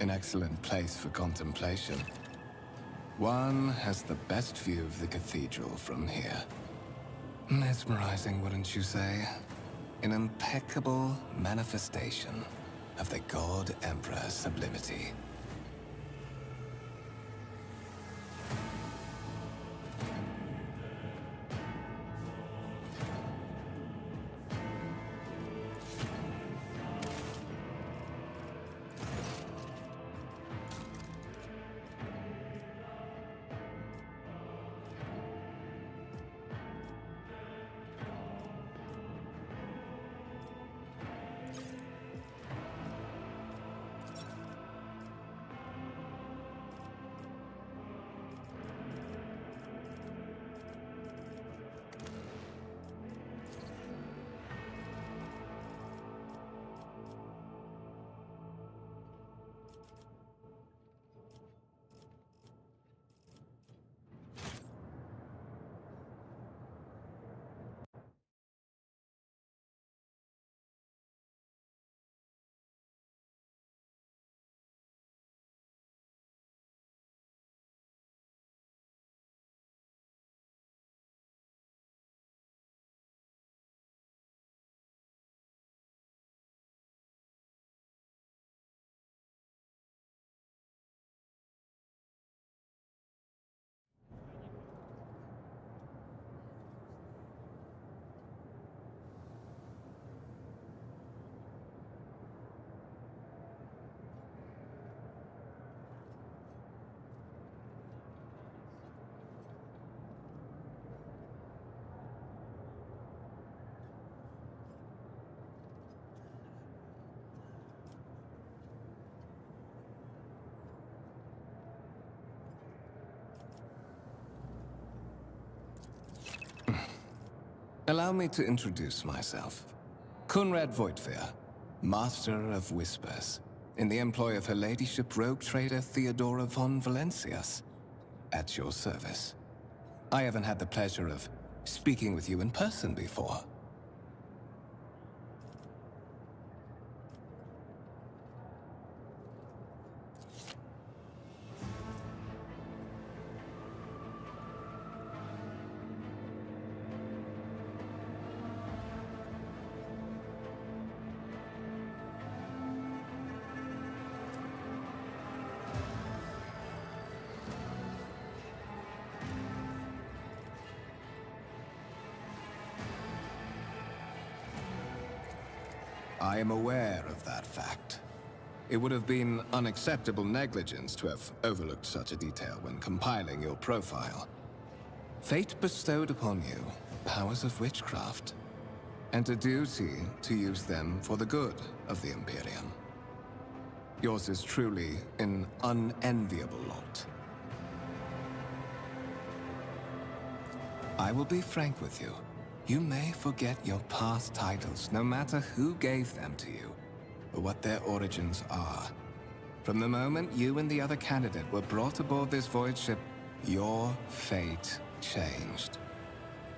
an excellent place for contemplation. One has the best view of the cathedral from here. Mesmerizing, wouldn't you say? An impeccable manifestation of the God Emperor's sublimity. Allow me to introduce myself. Conrad Voigtveer, Master of Whispers, in the employ of Her Ladyship Rogue Trader Theodora von Valencias, at your service. I haven't had the pleasure of speaking with you in person before. I am aware of that fact. It would have been unacceptable negligence to have overlooked such a detail when compiling your profile. Fate bestowed upon you powers of witchcraft, and a duty to use them for the good of the Imperium. Yours is truly an unenviable lot. I will be frank with you. You may forget your past titles, no matter who gave them to you, or what their origins are. From the moment you and the other candidate were brought aboard this void ship, your fate changed.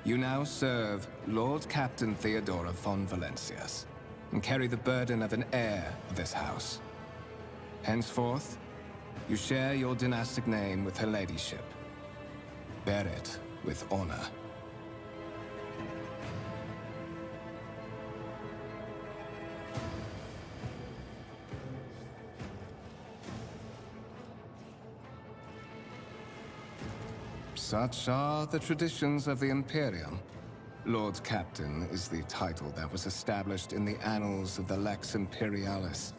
You now serve Lord Captain Theodora von Valencias, and carry the burden of an heir of this house. Henceforth, you share your dynastic name with Her Ladyship. Bear it with honor. Such are the traditions of the Imperium. Lord Captain is the title that was established in the annals of the Lex Imperialis,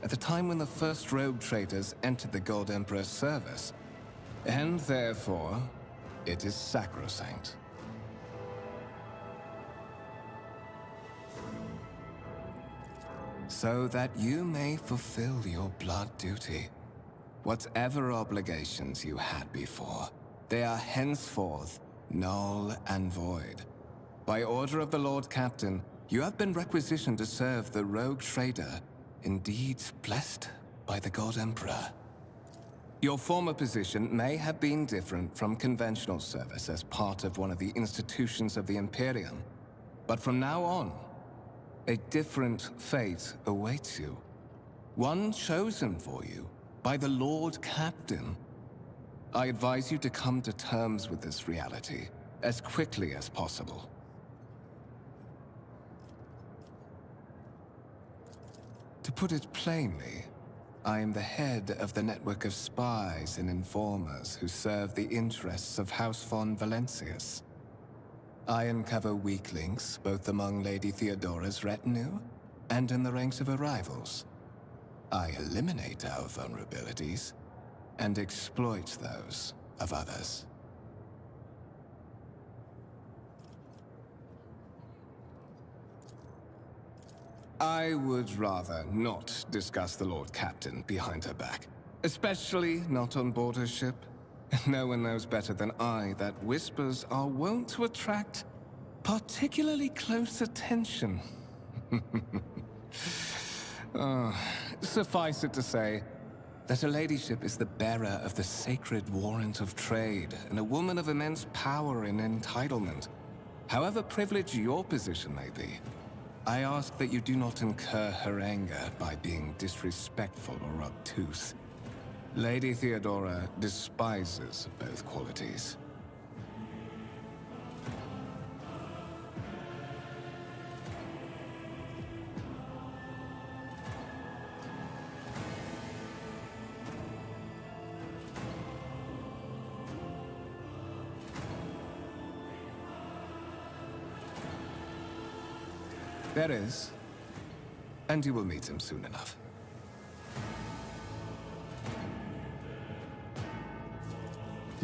at the time when the first rogue traders entered the God Emperor's service, and therefore, it is sacrosanct. So that you may fulfill your blood duty, whatever obligations you had before, they are henceforth null and void. By order of the Lord Captain, you have been requisitioned to serve the rogue trader, indeed blessed by the God Emperor. Your former position may have been different from conventional service as part of one of the institutions of the Imperium, but from now on, a different fate awaits you. One chosen for you by the Lord Captain. I advise you to come to terms with this reality as quickly as possible. To put it plainly, I am the head of the network of spies and informers who serve the interests of House von Valencius. I uncover weak links both among Lady Theodora's retinue and in the ranks of her rivals. I eliminate our vulnerabilities and exploit those of others. I would rather not discuss the Lord Captain behind her back, especially not on board her ship. No one knows better than I that whispers are wont to attract particularly close attention. Suffice it to say that her ladyship is the bearer of the sacred warrant of trade and a woman of immense power and entitlement. However privileged your position may be, I ask that you do not incur her anger by being disrespectful or obtuse. Lady Theodora despises both qualities. There is, and you will meet him soon enough.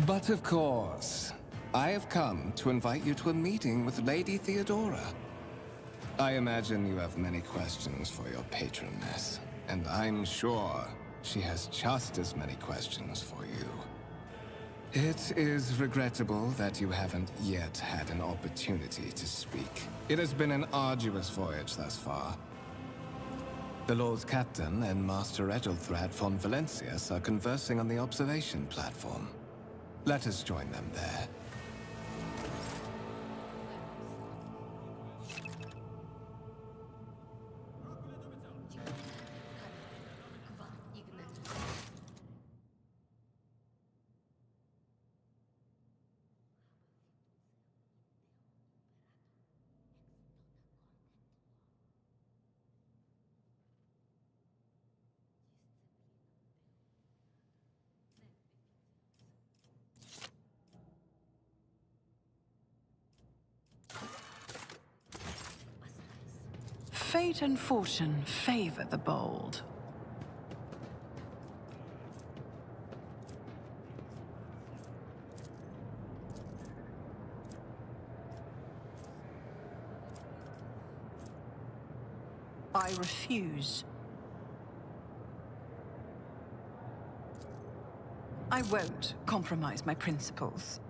But of course, I have come to invite you to a meeting with Lady Theodora. I imagine you have many questions for your patroness, and I'm sure she has just as many questions for you. It is regrettable that you haven't yet had an opportunity to speak. It has been an arduous voyage thus far. The Lord Captain and Master Ethelthrad von Valencius are conversing on the observation platform. Let us join them there. Fate and fortune favor the bold. I refuse. I won't compromise my principles.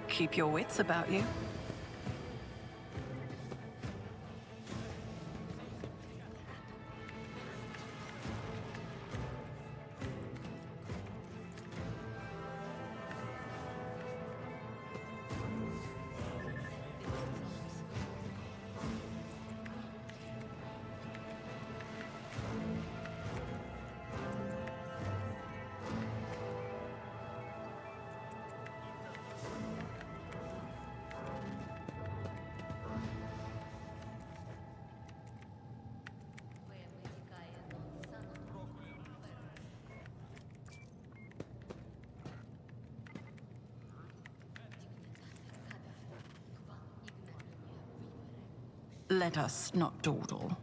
Keep your wits about you. Let us not dawdle.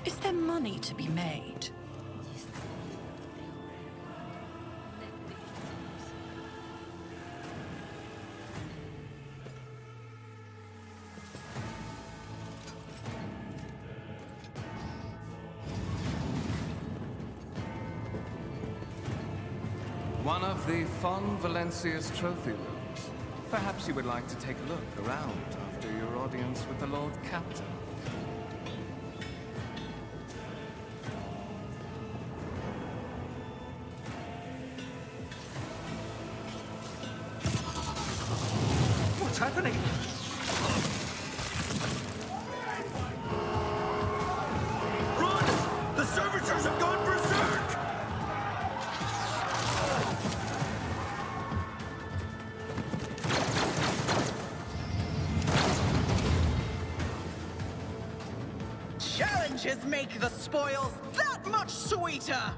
Is there money to be made? One of the Fon Valencia's trophy rooms. Perhaps you would like to take a look around after your audience with the Lord Captain. What's happening? Run! The servitors have gone berserk! Challenges make the spoils that much sweeter!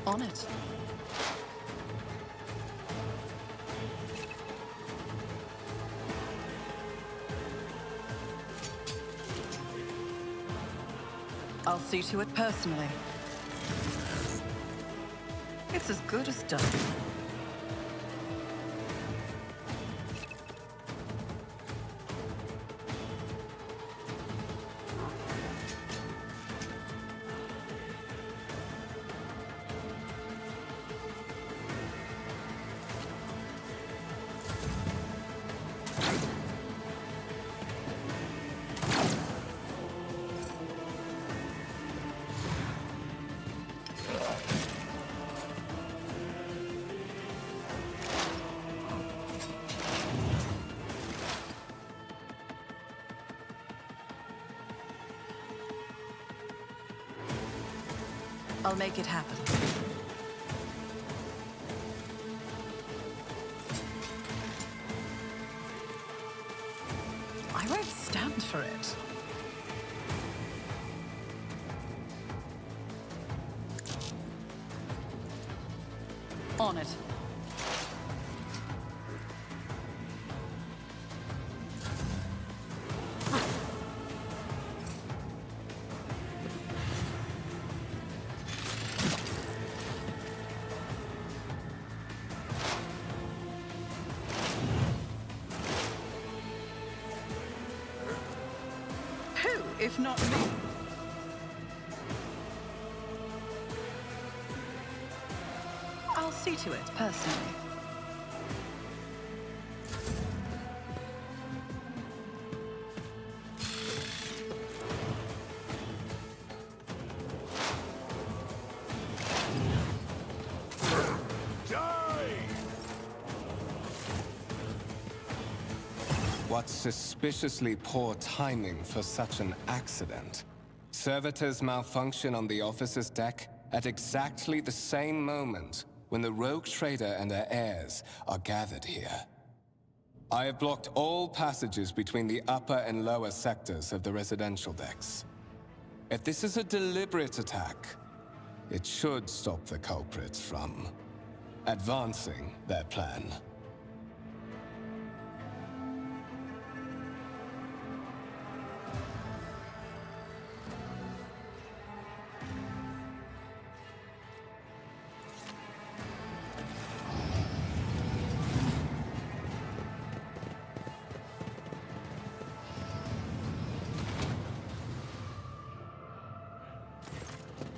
On it. I'll see to it personally. It's as good as done. I'll make it happen. I won't stand for it. On it. Who, if not me? I'll see to it, personally. What suspiciously poor timing for such an accident. Servitors malfunction on the officer's deck at exactly the same moment when the rogue trader and her heirs are gathered here. I have blocked all passages between the upper and lower sectors of the residential decks. If this is a deliberate attack, it should stop the culprits from advancing their plan.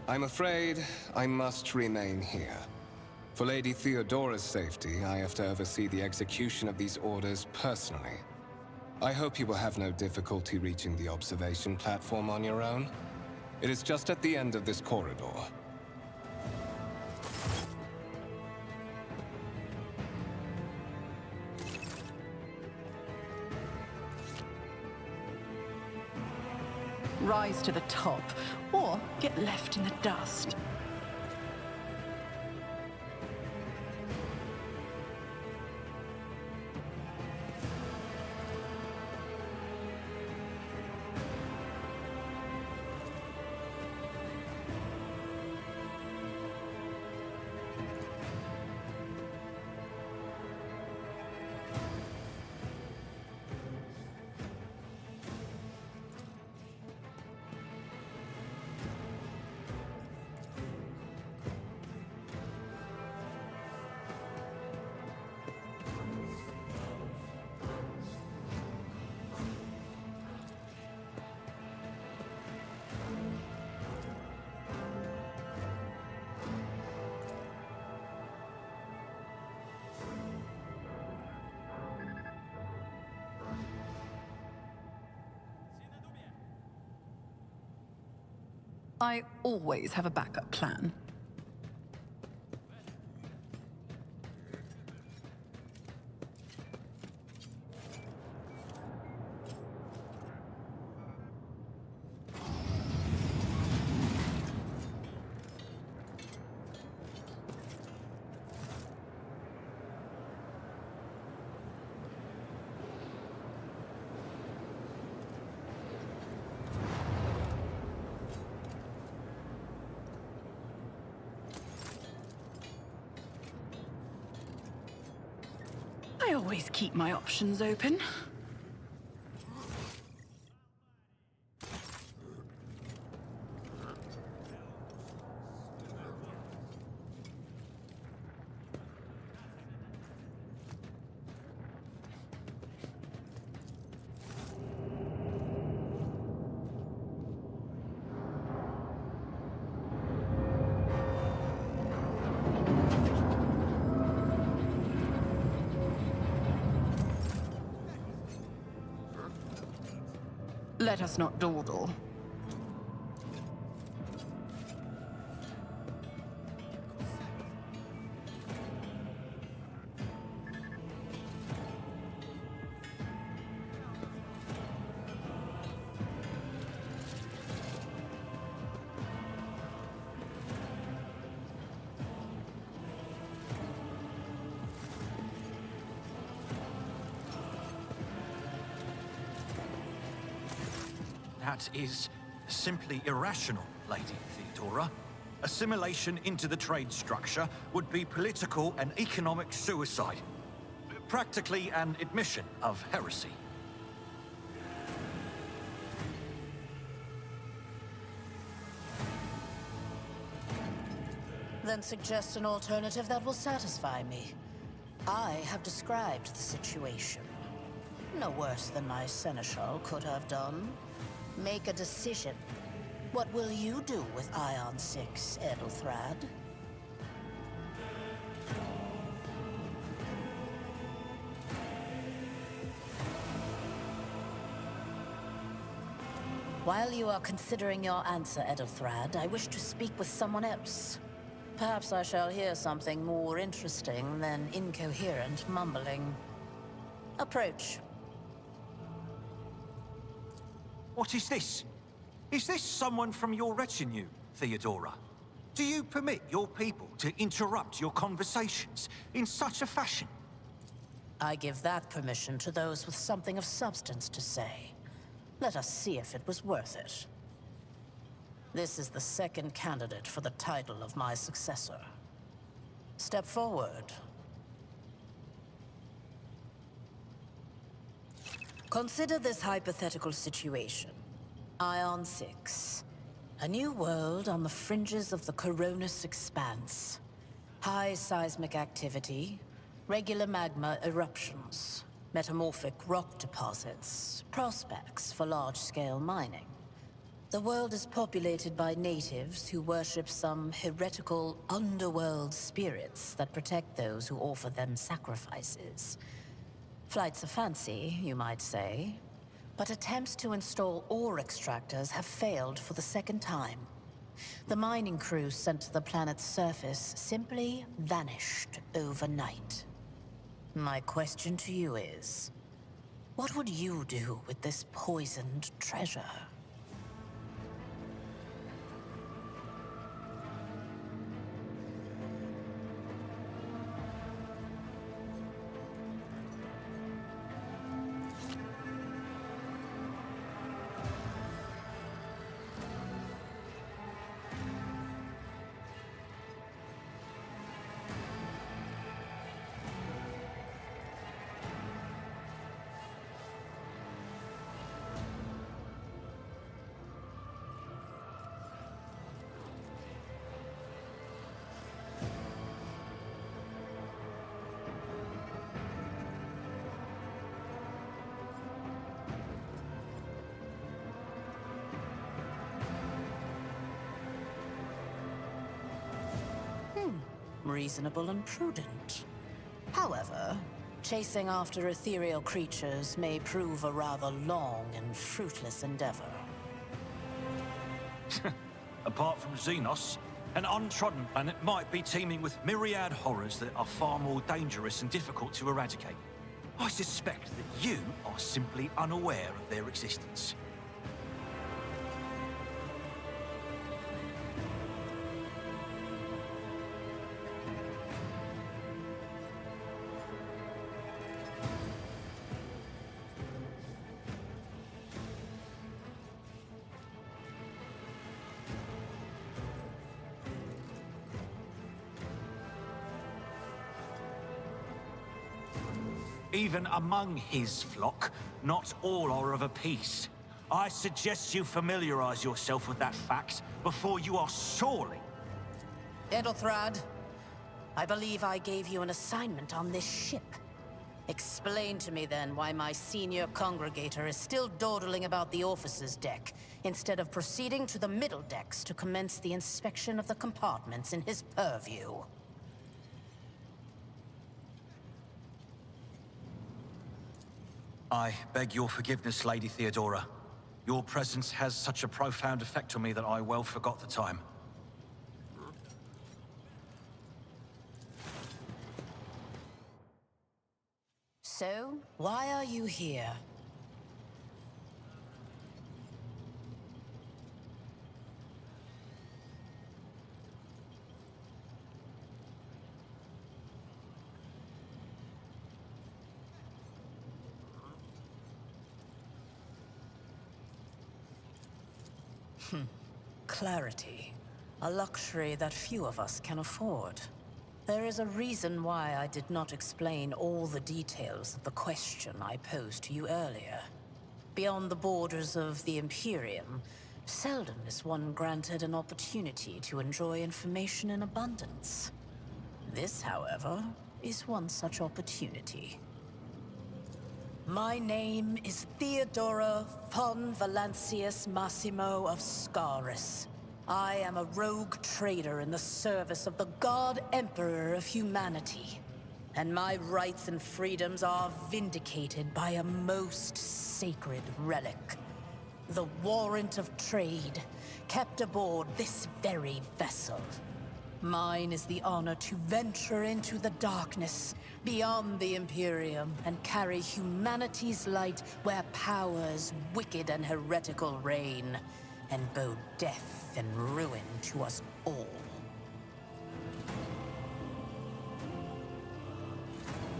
I'm afraid I must remain here. For Lady Theodora's safety, I have to oversee the execution of these orders personally. I hope you will have no difficulty reaching the observation platform on your own. It is just at the end of this corridor. Rise to the top, or get left in the dust. I always have a backup plan. I always keep my options open. Let us not dawdle. That is simply irrational, Lady Theodora. Assimilation into the trade structure would be political and economic suicide. Practically an admission of heresy. Then suggest an alternative that will satisfy me. I have described the situation. No worse than my seneschal could have done. Make a decision. What will you do with Ion 6, Edelthrad? While you are considering your answer, Edelthrad, I wish to speak with someone else. Perhaps I shall hear something more interesting than incoherent mumbling. Approach. What is this? Is this someone from your retinue, Theodora? Do you permit your people to interrupt your conversations in such a fashion? I give that permission to those with something of substance to say. Let us see if it was worth it. This is the second candidate for the title of my successor. Step forward. Consider this hypothetical situation. Ion 6. A new world on the fringes of the Coronus Expanse. High seismic activity, regular magma eruptions, metamorphic rock deposits, prospects for large-scale mining. The world is populated by natives who worship some heretical underworld spirits that protect those who offer them sacrifices. Flights of fancy, you might say, but attempts to install ore extractors have failed for the second time. The mining crews sent to the planet's surface simply vanished overnight. My question to you is, what would you do with this poisoned treasure? Reasonable and prudent. However, chasing after ethereal creatures may prove a rather long and fruitless endeavor. Apart from Xenos, an untrodden planet might be teeming with myriad horrors that are far more dangerous and difficult to eradicate. I suspect that you are simply unaware of their existence. Even among his flock, not all are of a piece. I suggest you familiarize yourself with that fact before you are sorely... Edelthrad, I believe I gave you an assignment on this ship. Explain to me then why my senior congregator is still dawdling about the officer's deck, instead of proceeding to the middle decks to commence the inspection of the compartments in his purview. I beg your forgiveness, Lady Theodora. Your presence has such a profound effect on me that I well forgot the time. So, why are you here? Clarity. A luxury that few of us can afford. There is a reason why I did not explain all the details of the question I posed to you earlier. Beyond the borders of the Imperium, seldom is one granted an opportunity to enjoy information in abundance. This, however, is one such opportunity. My name is Theodora von Valancius Massimo of Scaris. I am a rogue trader in the service of the God Emperor of humanity. And my rights and freedoms are vindicated by a most sacred relic. The warrant of trade, kept aboard this very vessel. Mine is the honor to venture into the darkness, beyond the Imperium, and carry humanity's light where powers wicked and heretical reign, and bow death and ruin to us all.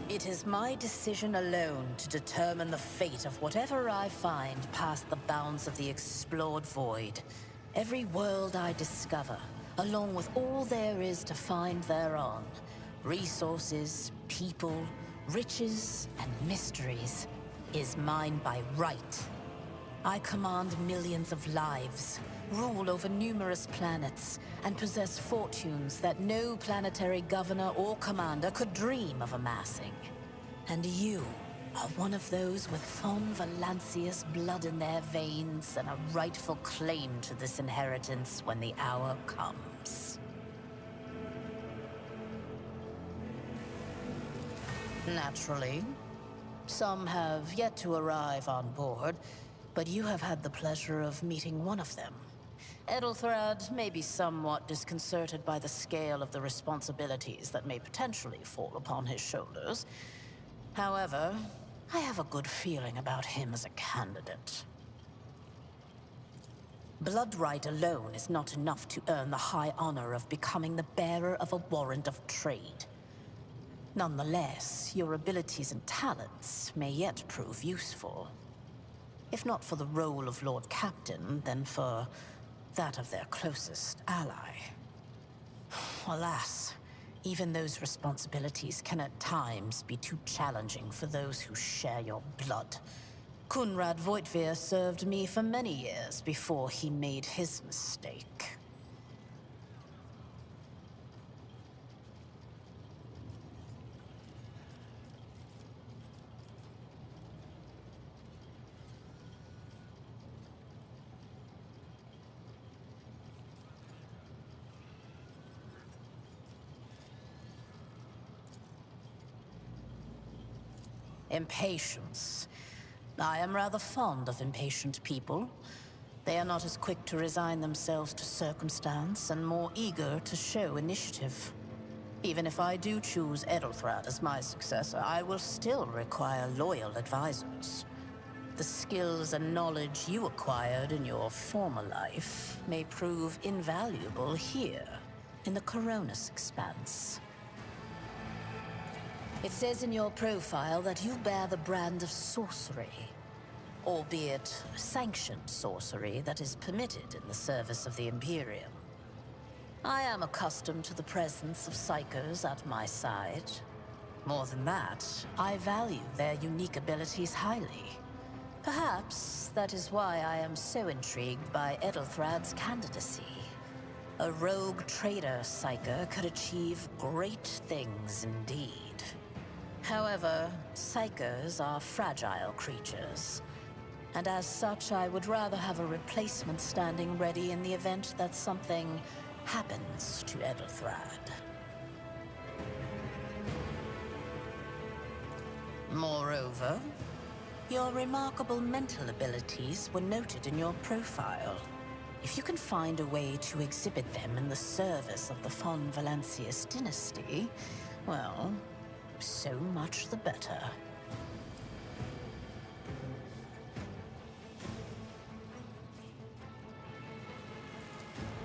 It is my decision alone to determine the fate of whatever I find past the bounds of the explored void. Every world I discover, along with all there is to find thereon. Resources, people, riches, and mysteries, is mine by right. I command millions of lives, rule over numerous planets, and possess fortunes that no planetary governor or commander could dream of amassing. And you are one of those with von Valancius blood in their veins and a rightful claim to this inheritance when the hour comes. Naturally, some have yet to arrive on board, but you have had the pleasure of meeting one of them. Edelthrad may be somewhat disconcerted by the scale of the responsibilities that may potentially fall upon his shoulders. However, I have a good feeling about him as a candidate. Blood right alone is not enough to earn the high honor of becoming the bearer of a warrant of trade. Nonetheless, your abilities and talents may yet prove useful. If not for the role of Lord Captain, then for that of their closest ally. Alas, even those responsibilities can at times be too challenging for those who share your blood. Kunrad Voitvir served me for many years before he made his mistake. Impatience. I am rather fond of impatient people. They are not as quick to resign themselves to circumstance and more eager to show initiative. Even if I do choose Edelthrad as my successor, I will still require loyal advisors. The skills and knowledge you acquired in your former life may prove invaluable here, in the Coronis Expanse. It says in your profile that you bear the brand of sorcery, albeit sanctioned sorcery that is permitted in the service of the Imperium. I am accustomed to the presence of psychos at my side. More than that, I value their unique abilities highly. Perhaps that is why I am so intrigued by Edelthrad's candidacy. A rogue trader psyker could achieve great things indeed. However, psychers are fragile creatures, and as such I would rather have a replacement standing ready in the event that something happens to Edelthrad. Moreover, your remarkable mental abilities were noted in your profile. If you can find a way to exhibit them in the service of the von Valancius dynasty, well, so much the better.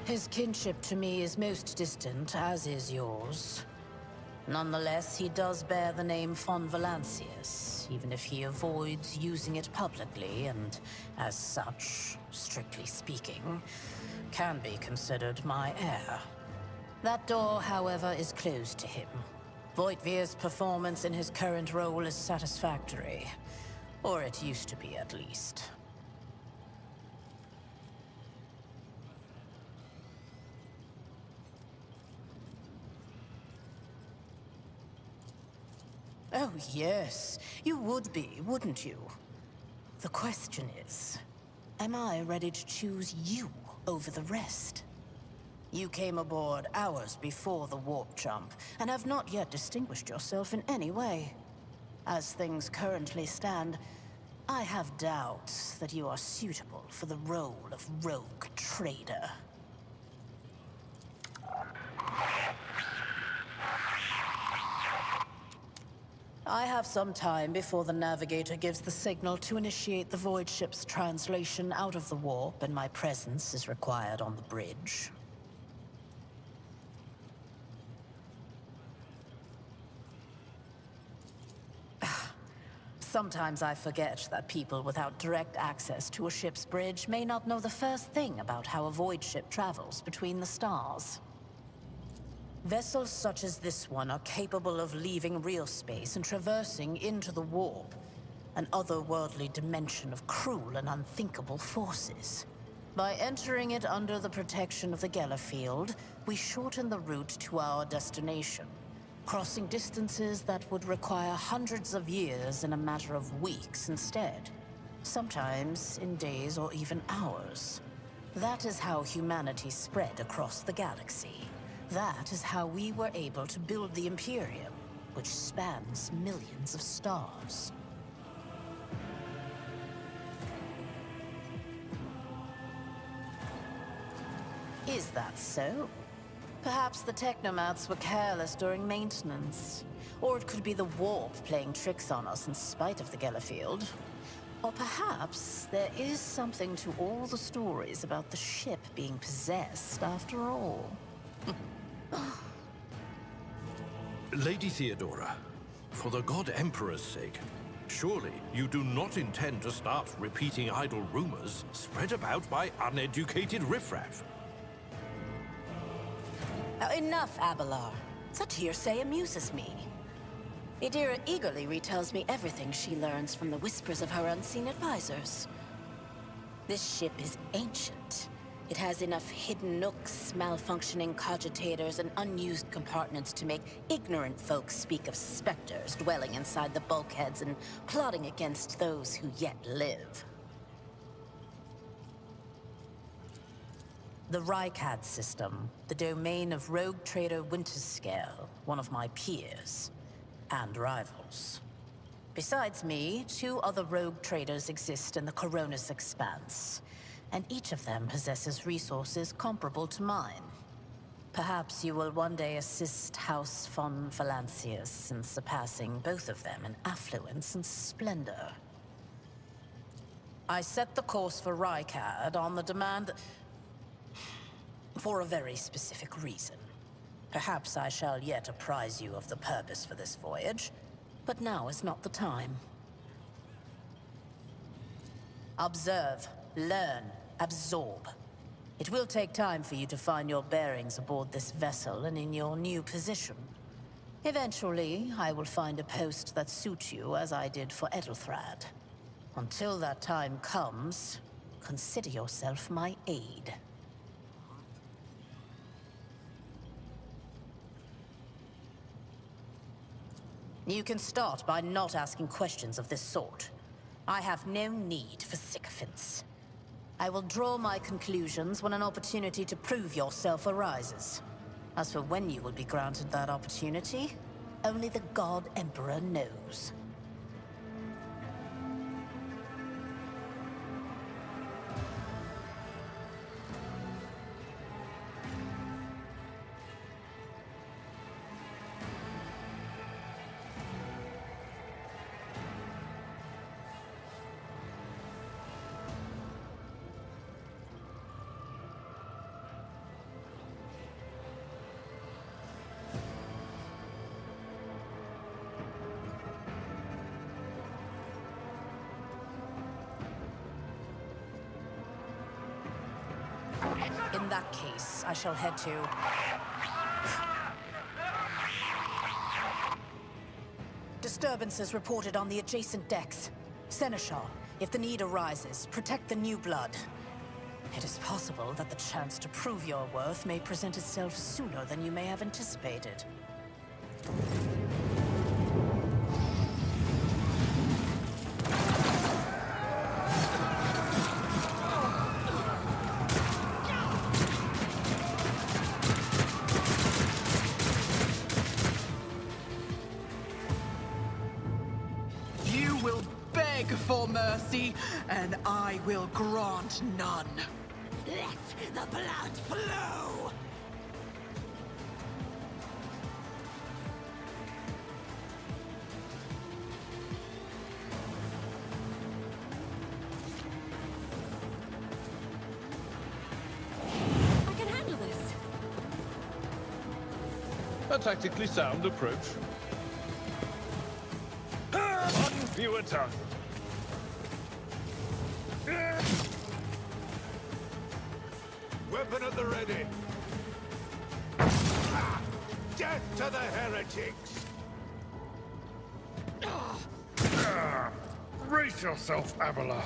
His kinship to me is most distant, as is yours. Nonetheless, he does bear the name von Valancius, even if he avoids using it publicly and, as such, strictly speaking, can be considered my heir. That door, however, is closed to him. Voigtvir's performance in his current role is satisfactory. Or it used to be, at least. Oh, yes. You would be, wouldn't you? The question is, am I ready to choose you over the rest? You came aboard hours before the warp jump, and have not yet distinguished yourself in any way. As things currently stand, I have doubts that you are suitable for the role of rogue trader. I have some time before the Navigator gives the signal to initiate the Void ship's translation out of the warp, and my presence is required on the bridge. Sometimes I forget that people without direct access to a ship's bridge may not know the first thing about how a Void ship travels between the stars. Vessels such as this one are capable of leaving real space and traversing into the warp, an otherworldly dimension of cruel and unthinkable forces. By entering it under the protection of the Gellerfield, we shorten the route to our destination, crossing distances that would require hundreds of years in a matter of weeks instead, sometimes in days or even hours. That is how humanity spread across the galaxy. That is how we were able to build the Imperium, which spans millions of stars. Is that so? Perhaps the technomats were careless during maintenance. Or it could be the warp playing tricks on us in spite of the Gellerfield. Or perhaps there is something to all the stories about the ship being possessed after all. Lady Theodora, for the God Emperor's sake, surely you do not intend to start repeating idle rumors spread about by uneducated riffraff. Enough, Abelard. Such hearsay amuses me. Idira eagerly retells me everything she learns from the whispers of her unseen advisors. This ship is ancient. It has enough hidden nooks, malfunctioning cogitators, and unused compartments to make ignorant folks speak of specters dwelling inside the bulkheads and plotting against those who yet live. The Rykad system, the domain of rogue trader Winterscale, one of my peers, and rivals. Besides me, 2 other rogue traders exist in the Coronis Expanse, and each of them possesses resources comparable to mine. Perhaps you will one day assist House von Valancius in surpassing both of them in affluence and splendor. I set the course for Rykad on the demand for a very specific reason. Perhaps I shall yet apprise you of the purpose for this voyage, but now is not the time. Observe, learn, absorb. It will take time for you to find your bearings aboard this vessel and in your new position. Eventually, I will find a post that suits you as I did for Edelthrad. Until that time comes, consider yourself my aide. You can start by not asking questions of this sort. I have no need for sycophants. I will draw my conclusions when an opportunity to prove yourself arises. As for when you will be granted that opportunity, only the God Emperor knows. In that case, I shall head to... Disturbances reported on the adjacent decks. Seneschal, if the need arises, protect the new blood. It is possible that the chance to prove your worth may present itself sooner than you may have anticipated. You will beg for mercy, and I will grant none. Let the blood flow! I can handle this. A tactically sound approach. One fewer tongue. Weapon at the ready. Death to the heretics! Brace yourself, Abelard.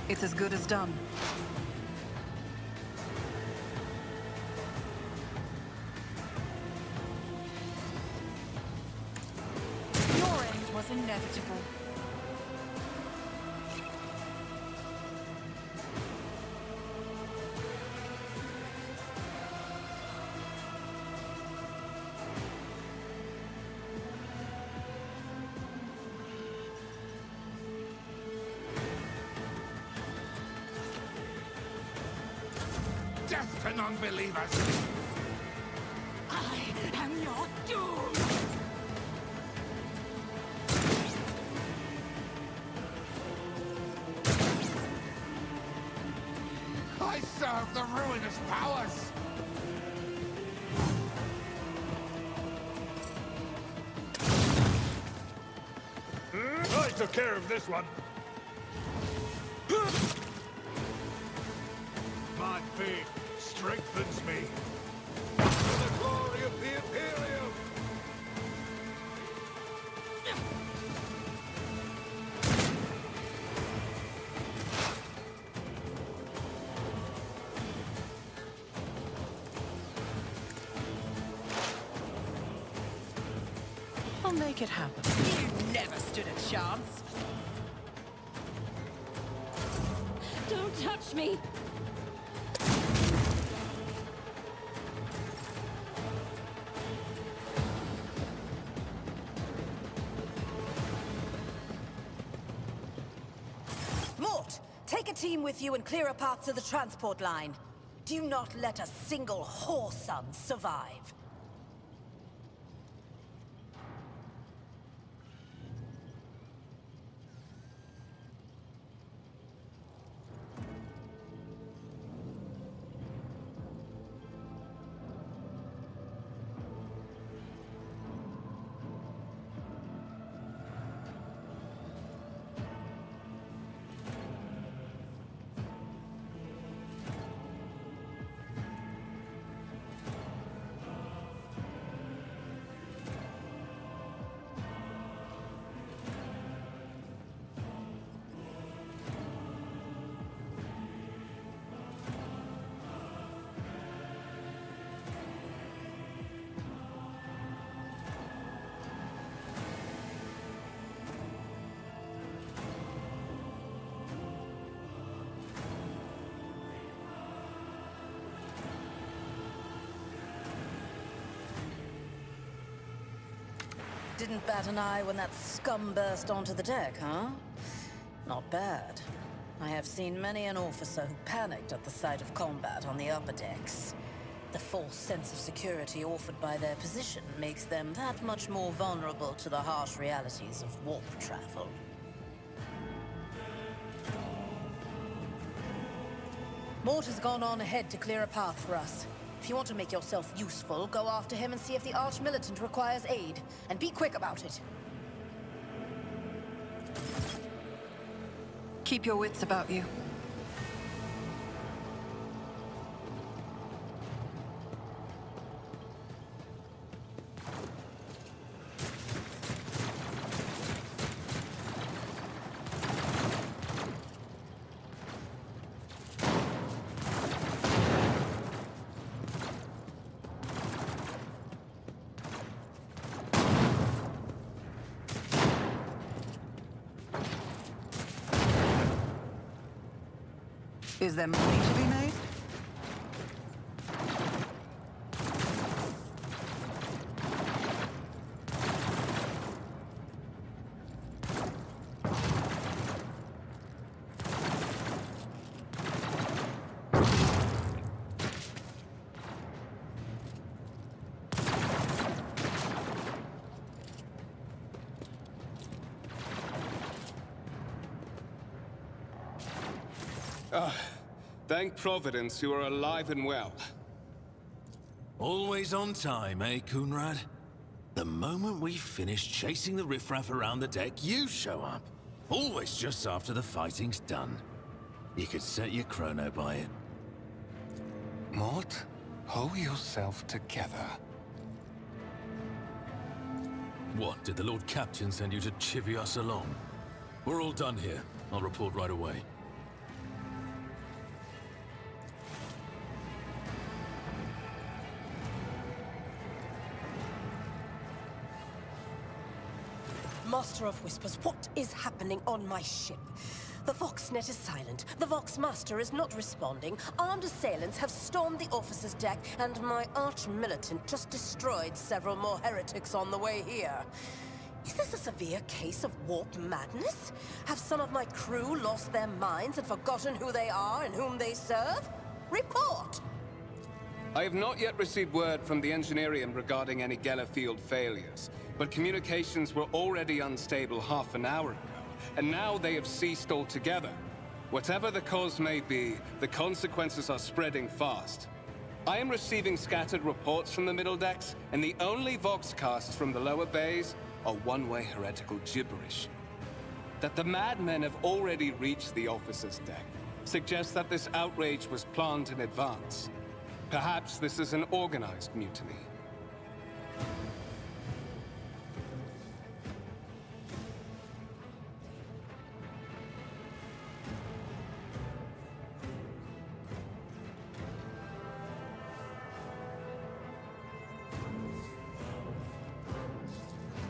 It's as good as done. Your end was inevitable. Death to non-believers! I am your doom! I serve the ruinous powers! I took care of this one. My faith strengthens me. For the glory of the Imperium! I'll make it happen. You never stood a chance. Don't touch me! Mort, take a team with you and clear a path to the transport line. Do not let a single whoreson survive. Didn't bat an eye when that scum burst onto the deck, huh? Not bad. I have seen many an officer who panicked at the sight of combat on the upper decks. The false sense of security offered by their position makes them that much more vulnerable to the harsh realities of warp travel. Mort has gone on ahead to clear a path for us. If you want to make yourself useful, go after him and see if the Arch-Militant requires aid. And be quick about it. Keep your wits about you. Is there money to be made? Thank Providence you are alive and well. Always on time, eh, Coonrad? The moment we finish chasing the riffraff around the deck, you show up. Always just after the fighting's done. You could set your chrono by it. Mort, hold yourself together. What, did the Lord Captain send you to chivvy us along? We're all done here. I'll report right away. Master of Whispers, what is happening on my ship? The Voxnet is silent. The Vox Master is not responding. Armed assailants have stormed the officer's deck, and my arch-militant just destroyed several more heretics on the way here. Is this a severe case of warp madness? Have some of my crew lost their minds and forgotten who they are and whom they serve? Report! I have not yet received word from the Engineerium regarding any Geller field failures, but communications were already unstable half an hour ago, and now they have ceased altogether. Whatever the cause may be, the consequences are spreading fast. I am receiving scattered reports from the middle decks, and the only voxcasts from the lower bays are one-way heretical gibberish. That the madmen have already reached the officer's deck suggests that this outrage was planned in advance. Perhaps this is an organized mutiny.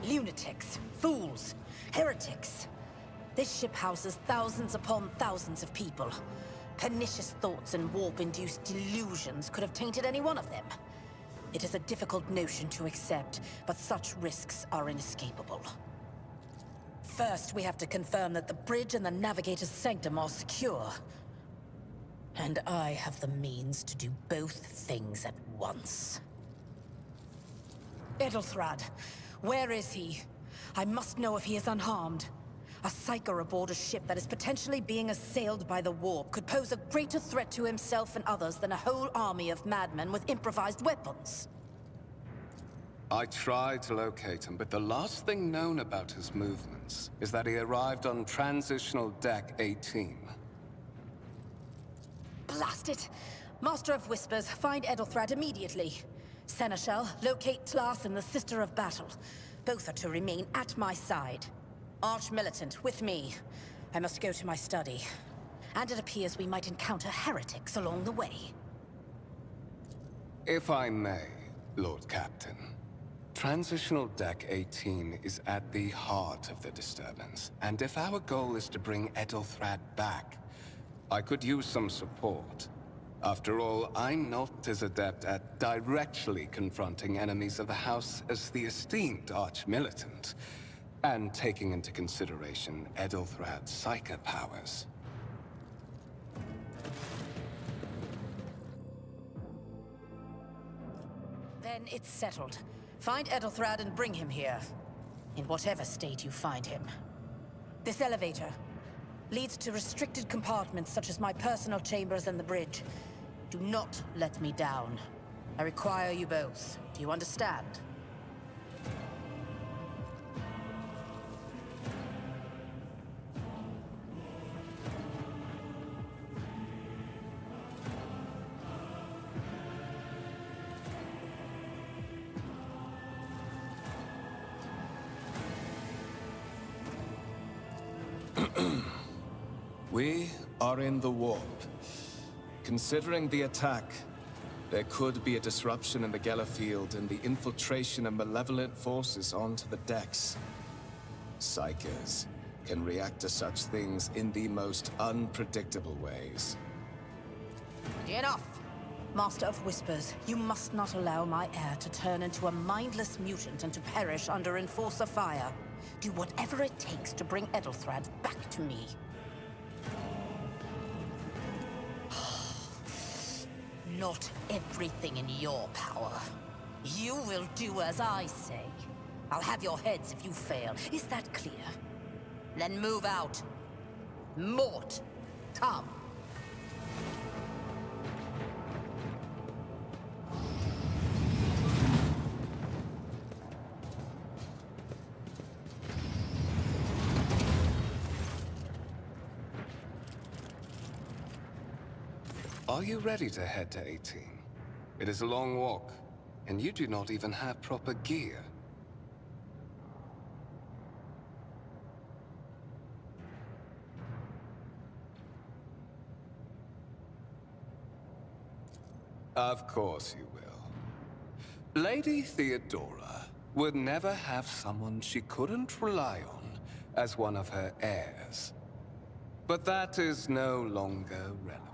Lunatics, fools, heretics. This ship houses thousands upon thousands of people. Pernicious thoughts and warp-induced delusions could have tainted any one of them. It is a difficult notion to accept, but such risks are inescapable. First, we have to confirm that the bridge and the navigator's sanctum are secure. And I have the means to do both things at once. Edelthrad, where is he? I must know if he is unharmed. A psyker aboard a ship that is potentially being assailed by the warp could pose a greater threat to himself and others than a whole army of madmen with improvised weapons. I tried to locate him, but the last thing known about his movements is that he arrived on Transitional Deck 18. Blast it! Master of Whispers, find Edelthrad immediately. Seneschal, locate Tlas and the Sister of Battle. Both are to remain at my side. Arch-Militant, with me. I must go to my study. And it appears we might encounter heretics along the way. If I may, Lord Captain. Transitional Deck 18 is at the heart of the disturbance, and if our goal is to bring Edelthrad back, I could use some support. After all, I'm not as adept at directly confronting enemies of the House as the esteemed Arch-Militant, and taking into consideration Edelthrad's psyker powers. Then it's settled. Find Ethelthrad and bring him here. In whatever state you find him. This elevator leads to restricted compartments such as my personal chambers and the bridge. Do not let me down. I require you both. Do you understand? We are in the warp. Considering the attack, there could be a disruption in the Geller field and the infiltration of malevolent forces onto the decks. Psychers can react to such things in the most unpredictable ways. Enough! Master of Whispers, you must not allow my heir to turn into a mindless mutant and to perish under Enforcer fire. Do whatever it takes to bring Ethelthrad back to me. Not everything in your power. You will do as I say. I'll have your heads if you fail. Is that clear? Then move out. Mort, come. Are you ready to head to 18? It is a long walk, and you do not even have proper gear. Of course you will. Lady Theodora would never have someone she couldn't rely on as one of her heirs. But that is no longer relevant.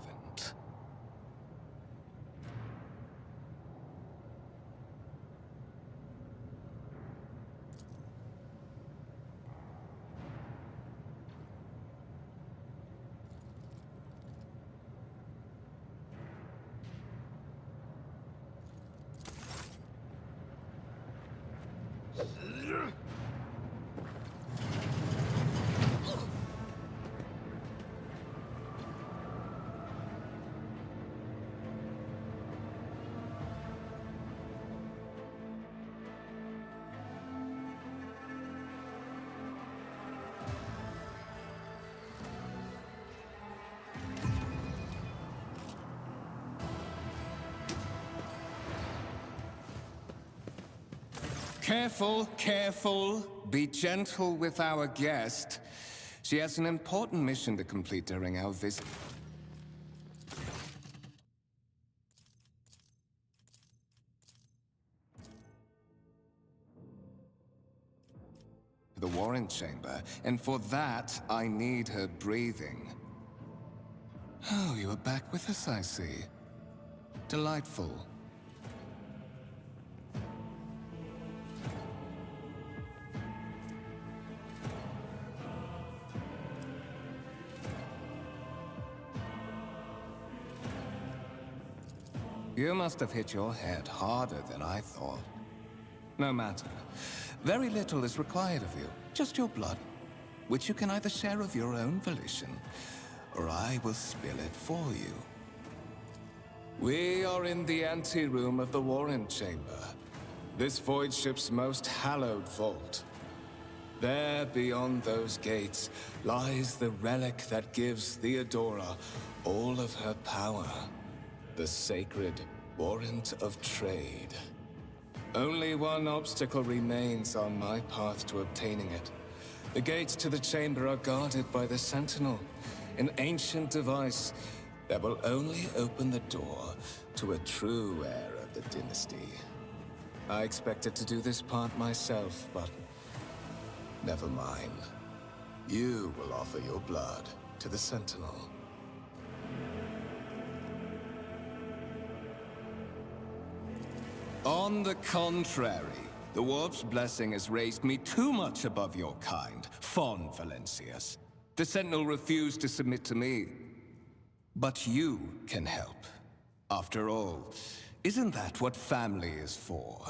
Careful, careful. Be gentle with our guest. She has an important mission to complete during our visit. The Warren Chamber, and for that, I need her breathing. Oh, you are back with us, I see. Delightful. You must have hit your head harder than I thought. No matter. Very little is required of you. Just your blood, which you can either share of your own volition, or I will spill it for you. We are in the anteroom of the Warren Chamber, this void ship's most hallowed vault. There, beyond those gates, lies the relic that gives Theodora all of her power. The sacred Warrant of Trade. Only one obstacle remains on my path to obtaining it. The gates to the chamber are guarded by the Sentinel, an ancient device that will only open the door to a true heir of the dynasty. I expected to do this part myself, but never mind. You will offer your blood to the Sentinel. On the contrary, the Warp's blessing has raised me too much above your kind, fond Valencius. The Sentinel refused to submit to me. But you can help. After all, Isn't that what family is for?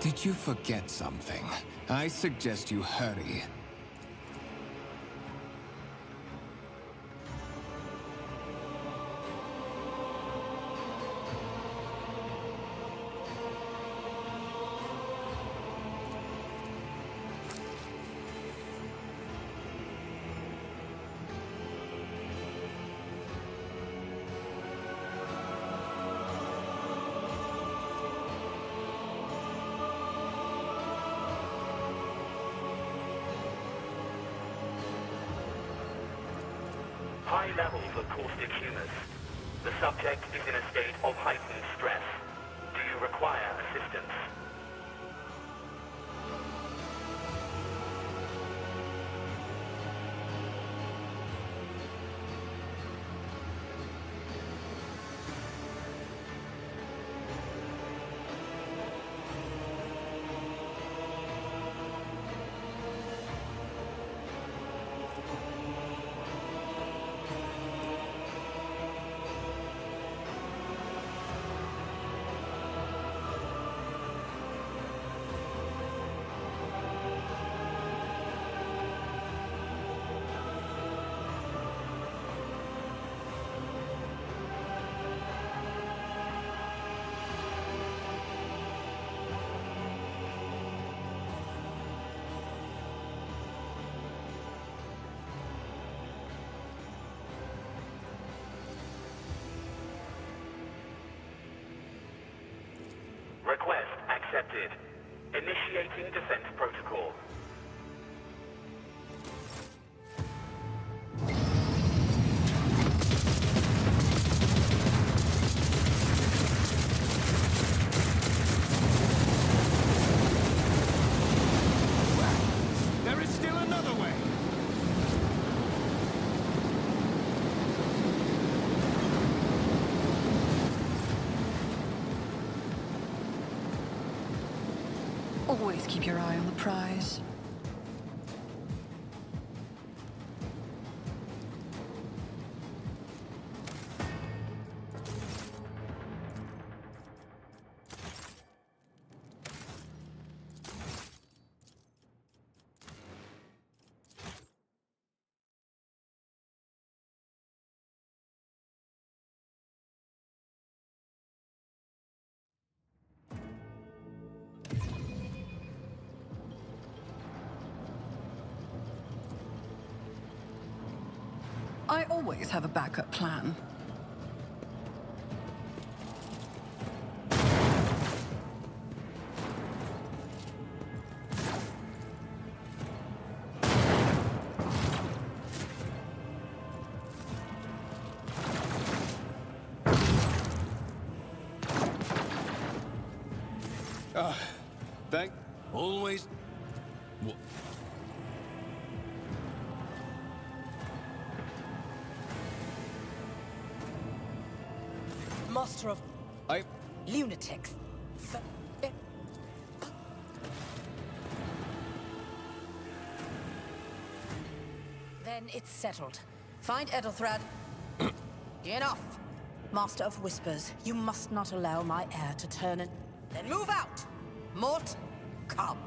Did you forget something? I suggest you hurry. High levels of caustic humors. The subject is in a state of heightened stress. Do you require assistance? accepted. Initiating defense protocol. There is still another way. Always keep your eye on the prize. I always have a backup plan. Thank... Always... Master of I... lunatics. Then it's settled. Find Ethelthrad. Enough! Master of Whispers, you must not allow my heir to turn and... Then move out! Mort, come.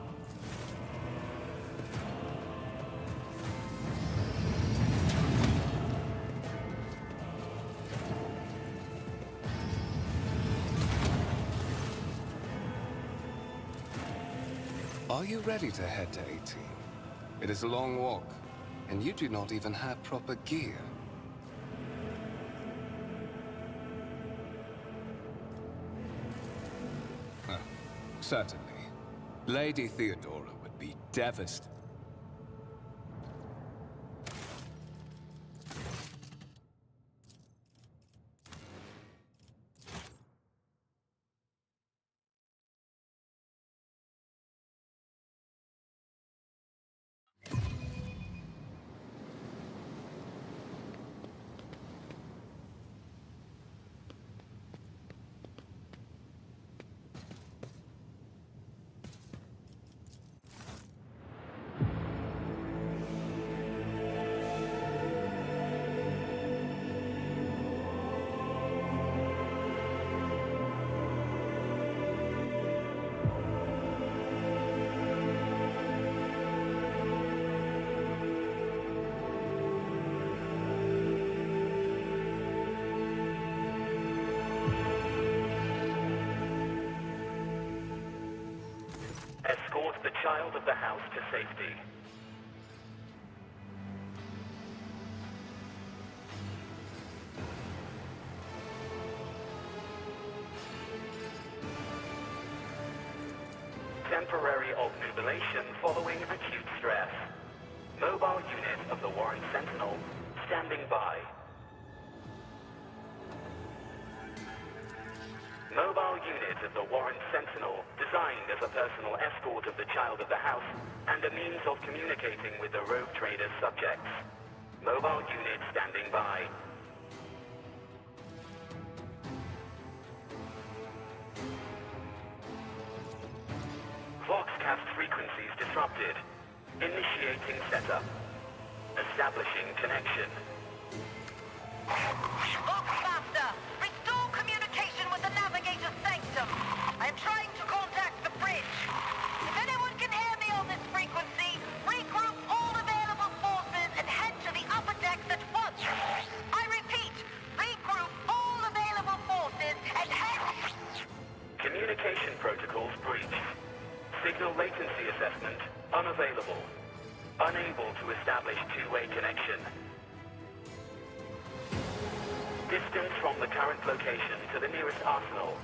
Are you ready to head to 18? It is a long walk, and you do not even have proper gear. Certainly. Lady Theodora would be devastated. Escort the child of the house to safety. Temporary obnubilation following acute stress. Mobile unit of the Warren Sentinel standing by. Mobile unit of the Warren Sentinel, designed as a personal escort of the child of the house and a means of communicating with the rogue trader's subjects. Mobile unit standing by. Voxcast frequencies disrupted. Initiating setup. Establishing connection. Voxmaster, restore communication with the Navigator's Sanctum. I am trying to contact the bridge. If anyone can hear me on this frequency, regroup all available forces and head to the upper decks at once. I repeat, regroup all available forces and head... Communication protocols breached. Signal latency assessment unavailable. Unable to establish two-way connection. Distance from the current location to the nearest arsenal.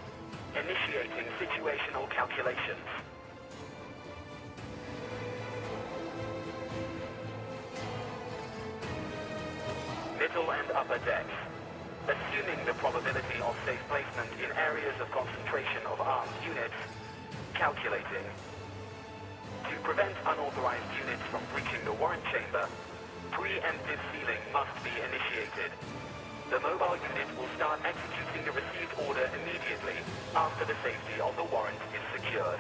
Initiating situational calculations. Middle and upper decks. Assuming the probability of safe placement in areas of concentration of armed units. Calculating. To prevent unauthorized units from breaching the warrant chamber, preemptive sealing must be initiated. The mobile unit will start executing the received order immediately after the safety of the warrant is secured.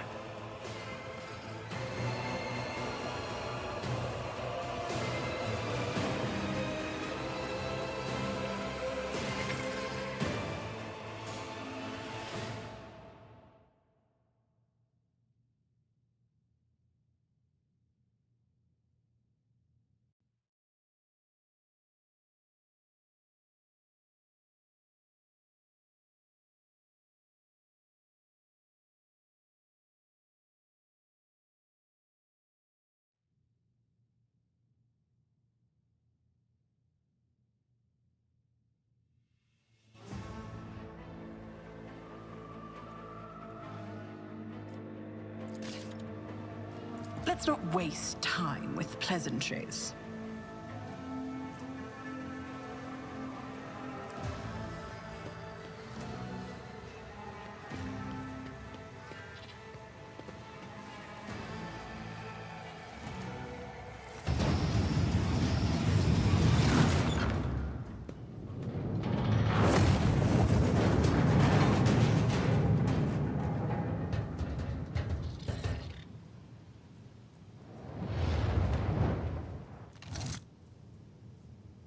Let's not waste time with pleasantries.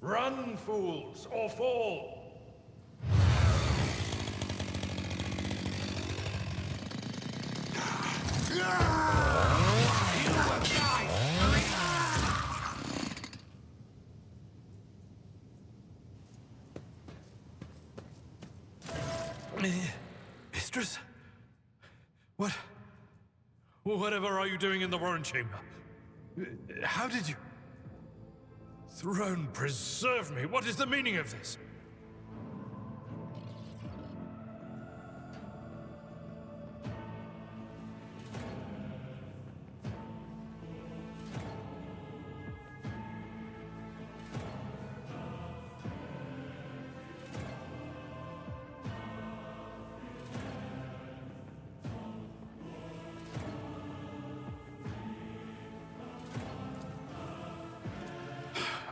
Run, fools, or fall! Mistress? What? Whatever are you doing in the warrant chamber? How did you... Throne preserve me! What is the meaning of this?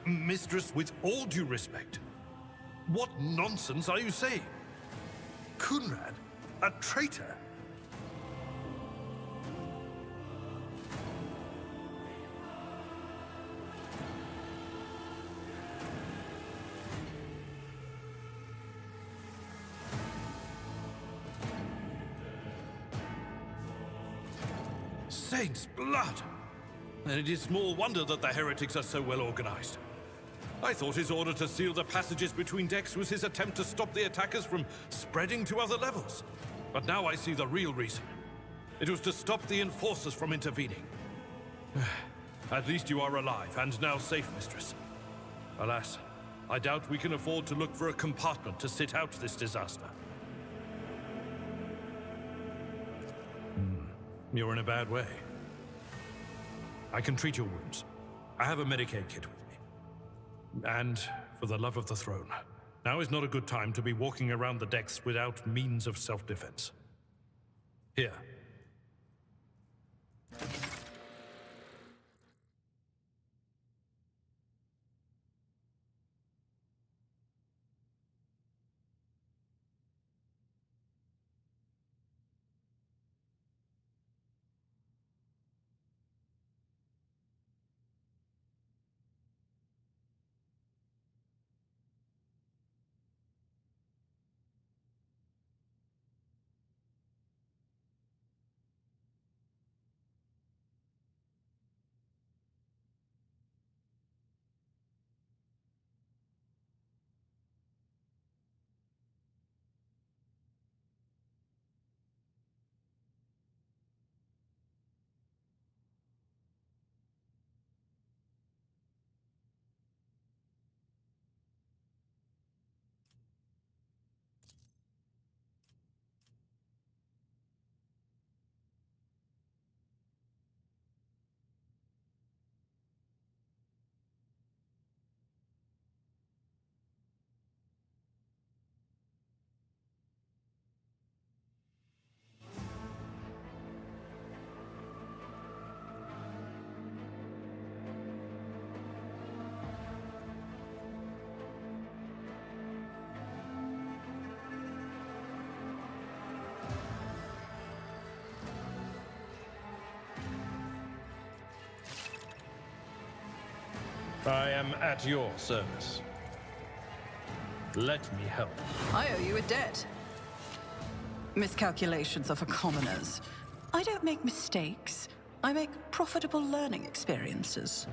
Mistress, with all due respect, what nonsense are you saying? Kunrad? A traitor? Saints' blood! And it is small wonder that the heretics are so well organized. I thought his order to seal the passages between decks was his attempt to stop the attackers from spreading to other levels. But now I see the real reason. It was to stop the enforcers from intervening. At least you are alive, and now safe, Mistress. Alas, I doubt we can afford to look for a compartment to sit out this disaster. You're in a bad way. I can treat your wounds. I have a Medicaid kit with me. And, for the love of the throne, now is not a good time to be walking around the decks without means of self-defense. Here. I am at your service. Let me help. I owe you a debt. Miscalculations are for commoners. I don't make mistakes. I make profitable learning experiences.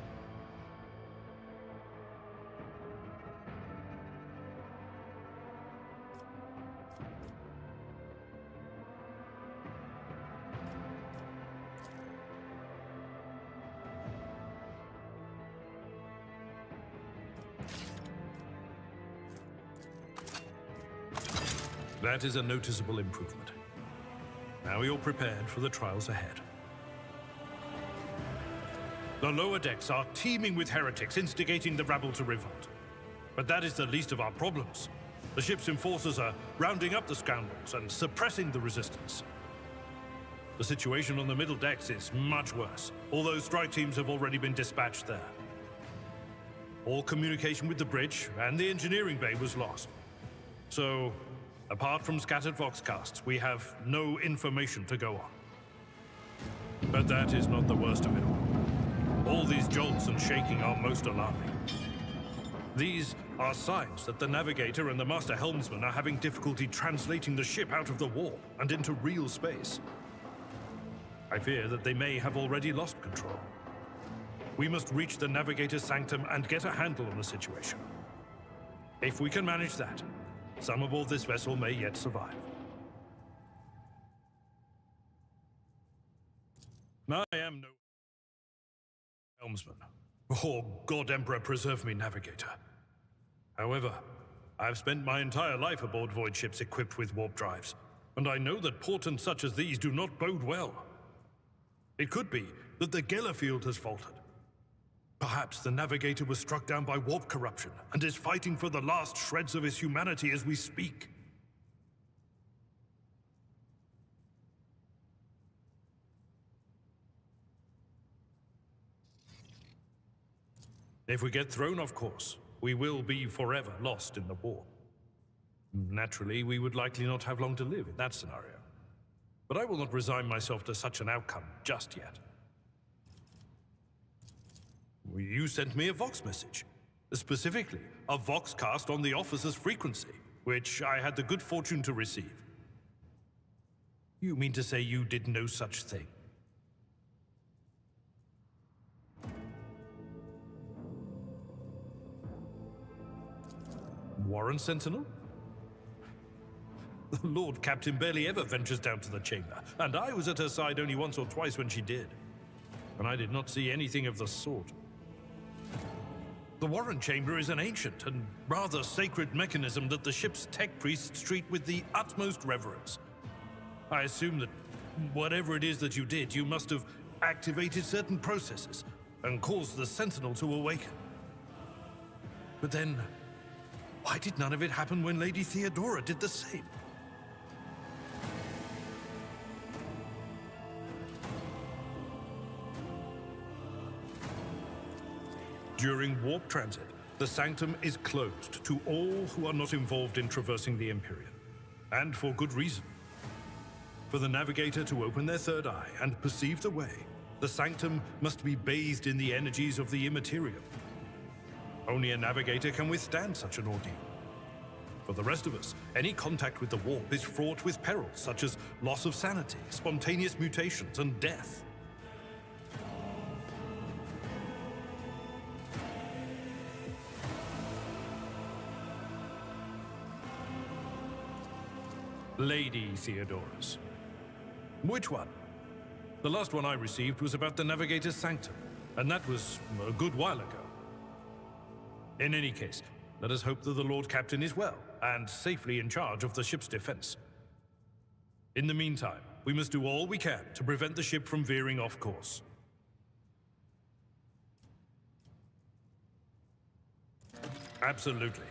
That is a noticeable improvement. Now you're prepared for the trials ahead. The lower decks are teeming with heretics instigating the rabble to revolt. But that is the least of our problems. The ship's enforcers are rounding up the scoundrels and suppressing the resistance. The situation on the middle decks is much worse, although strike teams have already been dispatched there. All communication with the bridge and the engineering bay was lost. So, apart from scattered voxcasts, we have no information to go on. But that is not the worst of it all. All these jolts and shaking are most alarming. These are signs that the navigator and the master helmsman are having difficulty translating the ship out of the warp and into real space. I fear that they may have already lost control. We must reach the navigator's sanctum and get a handle on the situation. If we can manage that, some aboard this vessel may yet survive. I am no helmsman, or God Emperor preserve me, navigator. However, I have spent my entire life aboard void ships equipped with warp drives, and I know that portents such as these do not bode well. It could be that the Gellerfield has faltered. Perhaps the navigator was struck down by warp corruption and is fighting for the last shreds of his humanity as we speak. If we get thrown off course, we will be forever lost in the war. Naturally, we would likely not have long to live in that scenario. But I will not resign myself to such an outcome just yet. You sent me a Vox message. Specifically, a Voxcast on the officer's frequency, which I had the good fortune to receive. You mean to say you did no such thing? Warren Sentinel? The Lord Captain barely ever ventures down to the chamber, and I was at her side only once or twice when she did. And I did not see anything of the sort. The Warren Chamber is an ancient and rather sacred mechanism that the ship's tech priests treat with the utmost reverence. I assume that whatever it is that you did, you must have activated certain processes and caused the Sentinel to awaken. But then, why did none of it happen when Lady Theodora did the same? During warp transit, the sanctum is closed to all who are not involved in traversing the Empyrean. And for good reason. For the navigator to open their third eye and perceive the way, the sanctum must be bathed in the energies of the immaterial. Only a navigator can withstand such an ordeal. For the rest of us, any contact with the warp is fraught with perils such as loss of sanity, spontaneous mutations, and death. Lady Theodora's. Which one? The last one I received was about the Navigator's Sanctum, and that was a good while ago. In any case, let us hope that the Lord Captain is well, and safely in charge of the ship's defense. In the meantime, we must do all we can to prevent the ship from veering off course. Absolutely.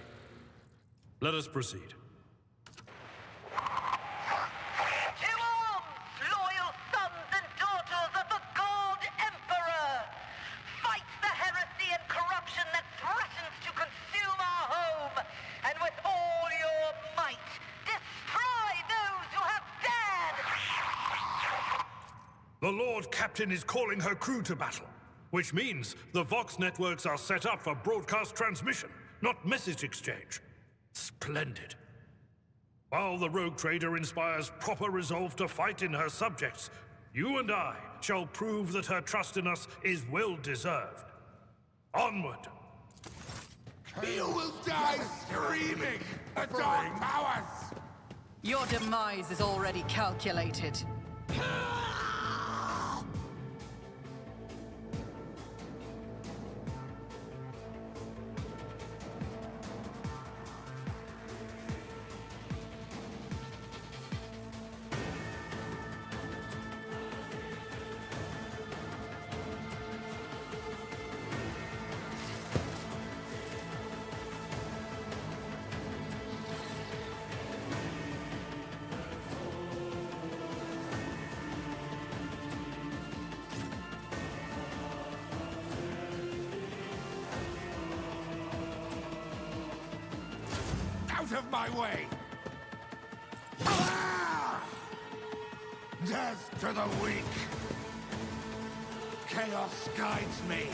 Let us proceed. The Lord Captain is calling her crew to battle. which means the Vox networks are set up for broadcast transmission, not message exchange. Splendid. While the rogue trader inspires proper resolve to fight in her subjects, you and I shall prove that her trust in us is well deserved. Onward! You will die screaming! The dark powers! Your demise is already calculated. Out of my way! Ah! Death to the weak! Chaos guides me!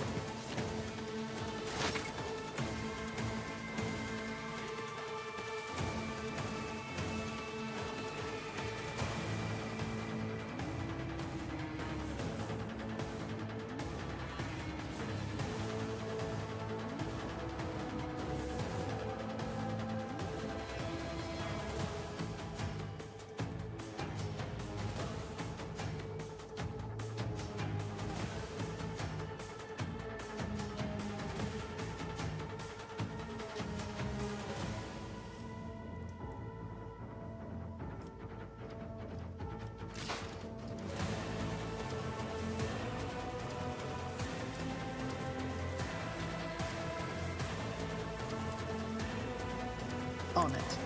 On it.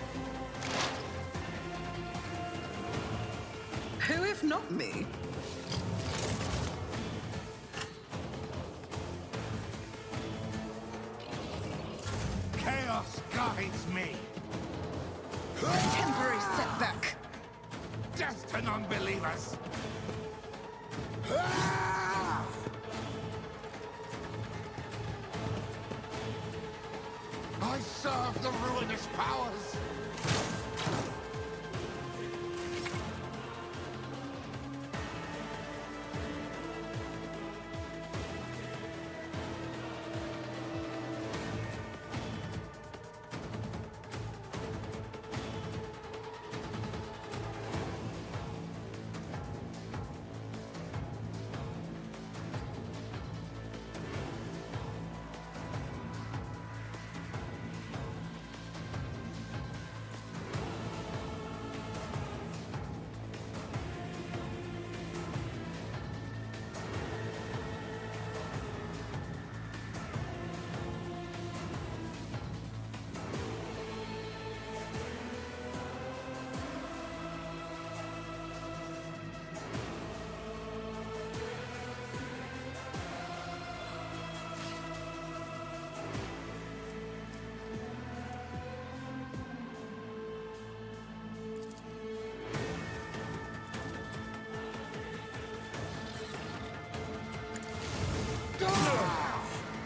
Who if not me? Chaos guides me! A temporary setback. Death to non-believers! Ah! I serve the ruinous powers!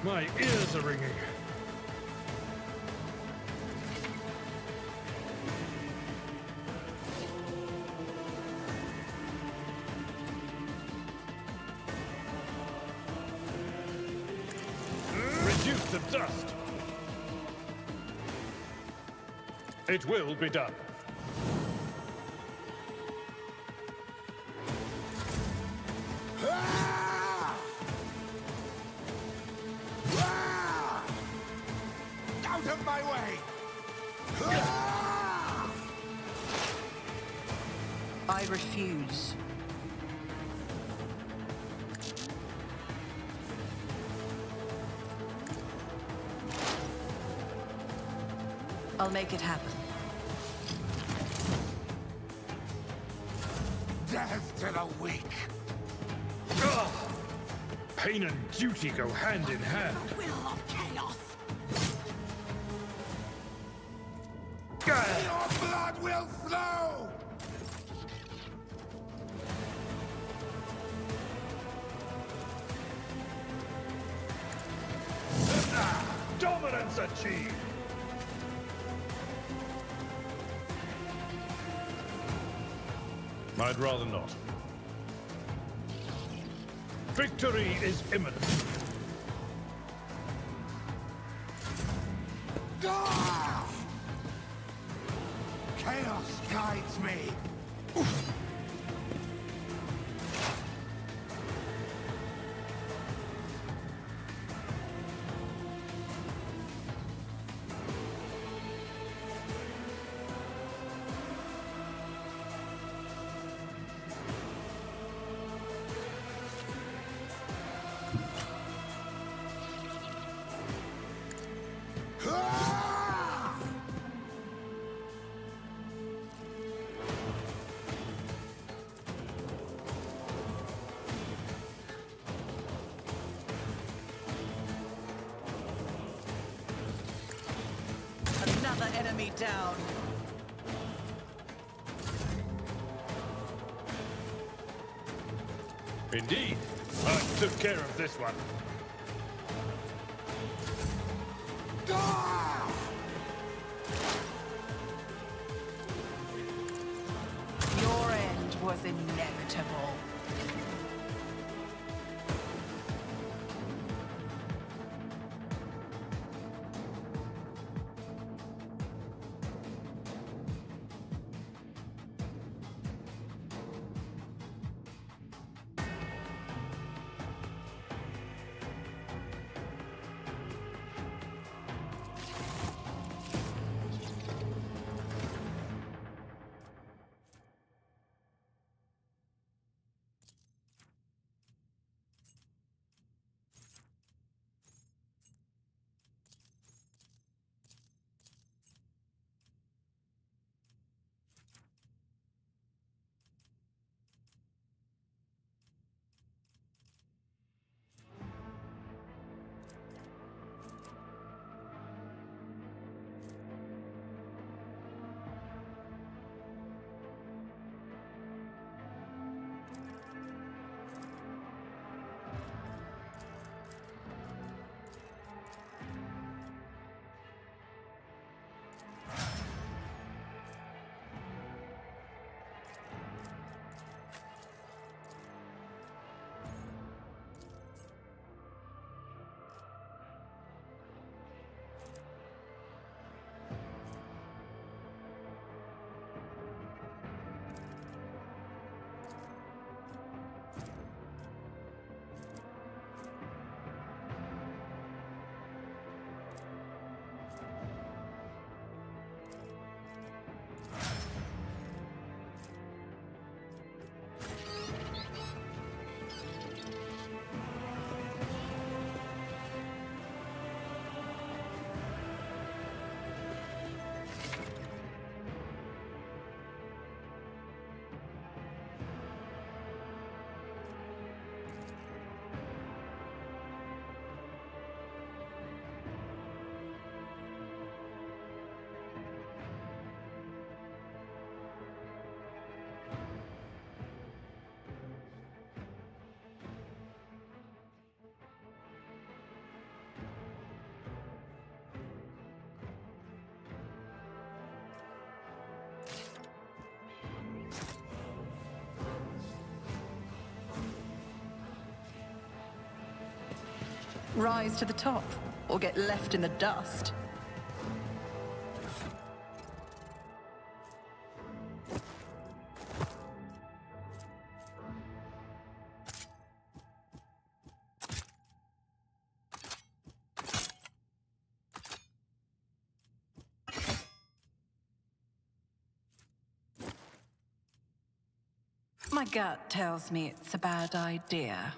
My ears are ringing. Reduce to dust. It will be done. Out of my way! I refuse. I'll make it happen. Death to the weak! Ugh. Pain and duty go hand in hand. The will of chaos. Your blood will flow! Once achieved. I'd rather not. Victory is imminent. Ah! Chaos guides me. Another enemy down. Indeed. I took care of this one. Ah! Your end was inevitable. Rise to the top, or get left in the dust. My gut tells me it's a bad idea.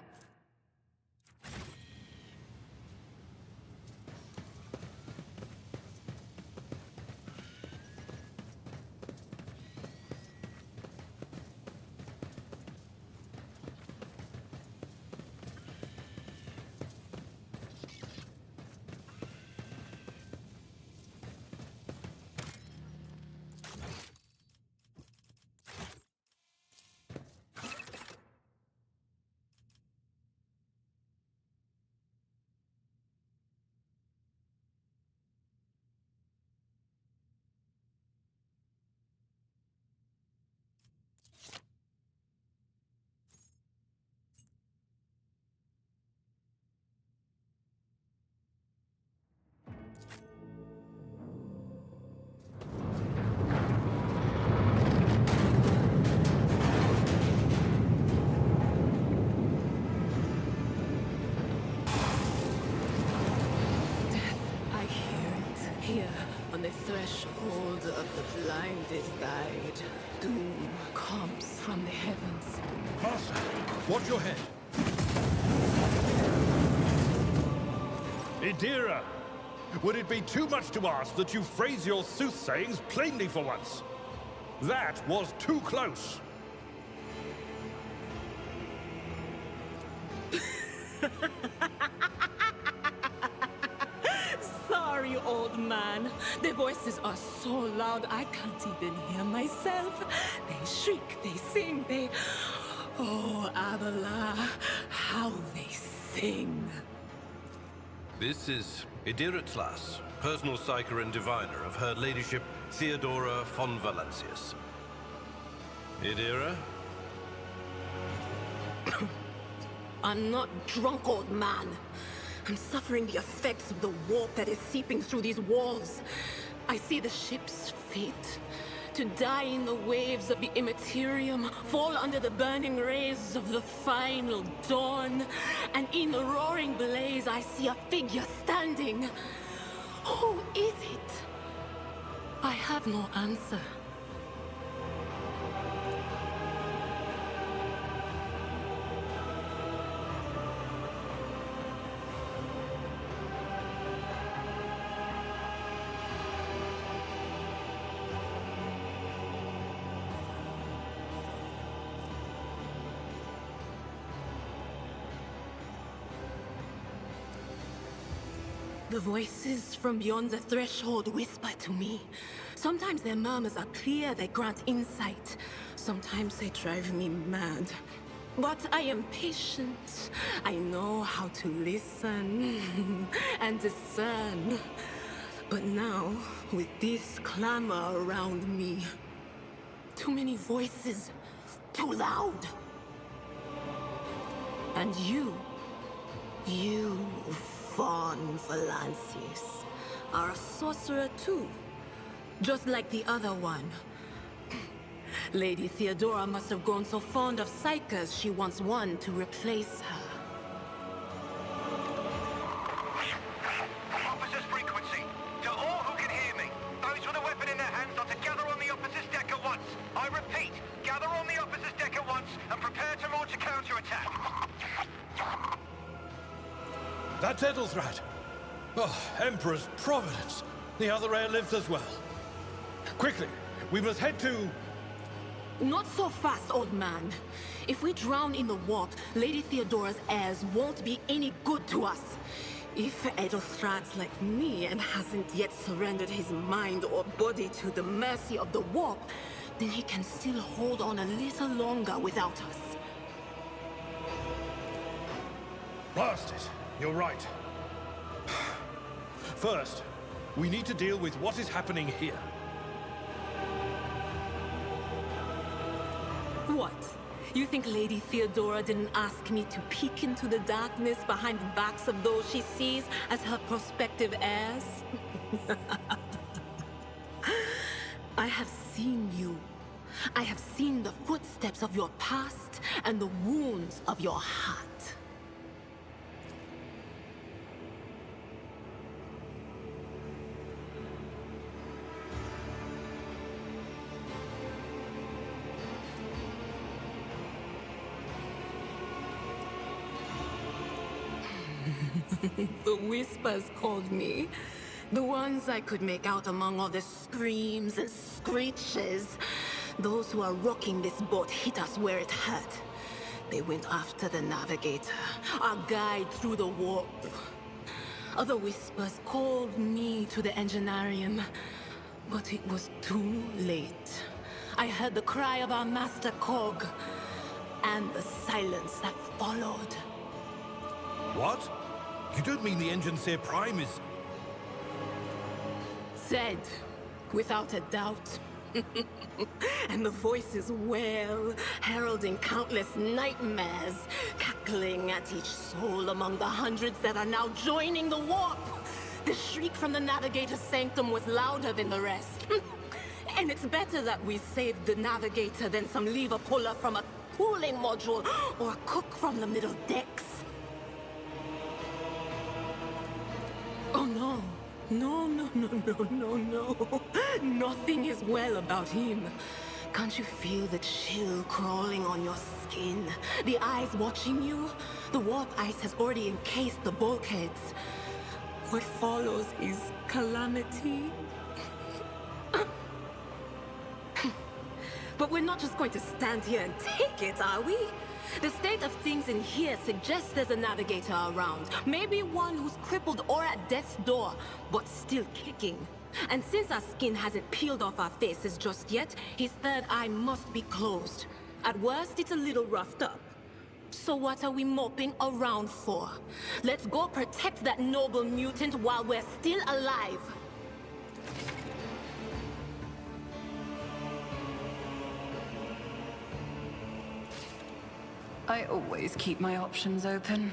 Here, on the threshold of the blinded guide, doom comes from the heavens. Master, watch your head. Idira, would it be too much to ask that you phrase your soothsayings plainly for once? That was too close. Sorry, old man. The voices are so loud I can't even hear myself. They shriek, they sing, they... Oh, Abala, how they sing. This is Idira Tlas, personal psyker and diviner of Her Ladyship Theodora von Valancius. Idira? I'm not drunk, old man. I'm suffering the effects of the warp that is seeping through these walls. I see the ship's fate. To die in the waves of the immaterium, fall under the burning rays of the final dawn. And in the roaring blaze, I see a figure standing. Who is it? I have no answer. The voices from beyond the threshold whisper to me. Sometimes their murmurs are clear, they grant insight. Sometimes they drive me mad. But I am patient. I know how to listen and discern. But now, with this clamor around me, too many voices, too loud. And you, Von Valancius, are a sorcerer too, just like the other one. Lady Theodora must have grown so fond of psychers she wants one to replace her. Officer's frequency. To all who can hear me, those with a weapon in their hands are to gather on the officer's deck at once. I repeat, gather on the officer's deck at once and prepare to launch a counterattack. That's Edelthrat. Oh, Emperor's Providence. The other heir lives as well. Quickly, we must head to... Not so fast, old man. If we drown in the warp, Lady Theodora's heirs won't be any good to us. If Edelthrat's like me and hasn't yet surrendered his mind or body to the mercy of the warp, then he can still hold on a little longer without us. Blast it. You're right. First, we need to deal with what is happening here. What? You think Lady Theodora didn't ask me to peek into the darkness behind the backs of those she sees as her prospective heirs? I have seen you. I have seen the footsteps of your past and the wounds of your heart. The whispers called me. The ones I could make out among all the screams and screeches. Those who are rocking this boat hit us where it hurt. They went after the navigator, our guide through the warp. Other whispers called me to the enginarium, but it was too late. I heard the cry of our master Cog, and the silence that followed. What? You don't mean the Engineer Prime is... Said, without a doubt. And the voices wail, heralding countless nightmares, cackling at each soul among the hundreds that are now joining the warp. The shriek from the Navigator's sanctum was louder than the rest. And it's better that we saved the Navigator than some lever puller from a cooling module or a cook from the middle decks. Oh no, No, no, no, no, no, no. Nothing is well about him. Can't you feel the chill crawling on your skin? The eyes watching you? The warp ice has already encased the bulkheads. What follows is calamity. But we're not just going to stand here and take it, are we? The state of things in here suggests there's a navigator around. Maybe one who's crippled or at death's door, but still kicking. And since our skin hasn't peeled off our faces just yet, his third eye must be closed. At worst, it's a little roughed up. So what are we moping around for? Let's go protect that noble mutant while we're still alive. I always keep my options open.